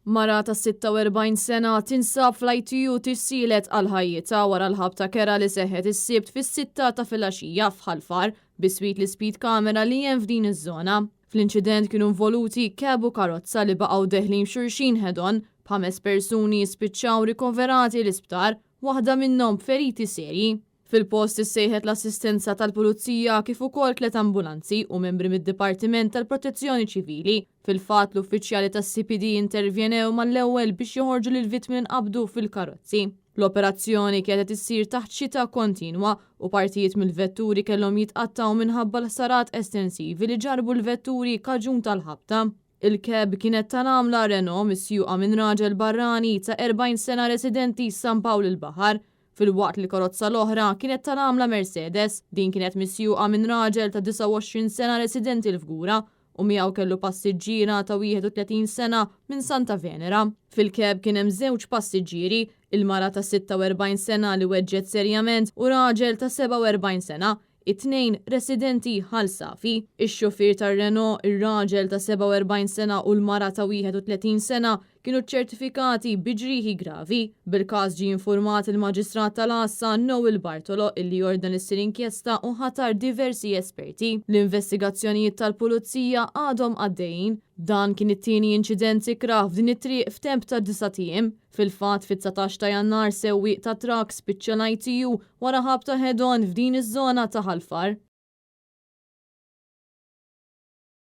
Mara ta' 46 sena tinsab fl-ITU tissielet għal ħajjita wara l-ħabta kera li seħħet is-sibt fis-6 ta' filgħaxija f'Ħalfar biswit l-speed kamera li hemm f'din iż-żona. Fl-inċident kienu involuti kebu karozza li baqgħu deħlin xulxin ħedon b'5 persuni spiċċaw rikoverati l-isptar, waħda minnhom feriti serji. Fil-post issejħet l-assistenza tal-Pulizija kif ukoll 3 ambulanzi u membri mid-Dipartiment tal-Protezzjoni Ċivili. Fil-fatt l-uffiċjali tas-CPD intervjenew mal-ewwel biex joħorġu lil vittmi nqabdu fil-karozzi. L-operazzjoni kienet issir taħt xita kontinwa u partijiet mill-vetturi kellhom jitqattaw minħabba l-ħsarat estensivi li ġarbu l-vetturi kaġun tal-ħabta. Il-keb kienet tal-għamla Renault misjuqa minn raġel barrani ta' 40 sena residenti San Pawl il-Baħar. Fil-waqt li karozza l-oħra kienet tal-għamla Mercedes, din kienet misjuqa minn raġel ta' 29 sena residenti l-Fgura u miegħu kellu passiġġiera ta' 31 sena minn Santa Venera. Fil-keb kien hemm żewġ passiġġieri, il-mara ta' 46 sena li weġġet serjament u raġel ta' 47 sena, it-tnejn residenti ħalsafi. Ix-xufier tar-Renault, ir-raġel ta' 47 sena u l-mara ta' 31 sena kienu ċertifikati biġrieħi gravi. Bil-każ ġie infurmat il-Maġistrat tal-Għassa Noel Bartolo illi jordan issir inkjesta u ħatar diversi esperti. L-investigazzjonijiet tal-Pulizija għadhom għaddejjin. Dan kien it-tieni inċident ikraħ f'din it-triq f'temp ta' 9 tiem. Fil-fatt fit-19 ta' Jannar sewwieq ta' trak spiċċa l-ITU wara ħabta ħedon f'din iż-żona ta' Ħalfar.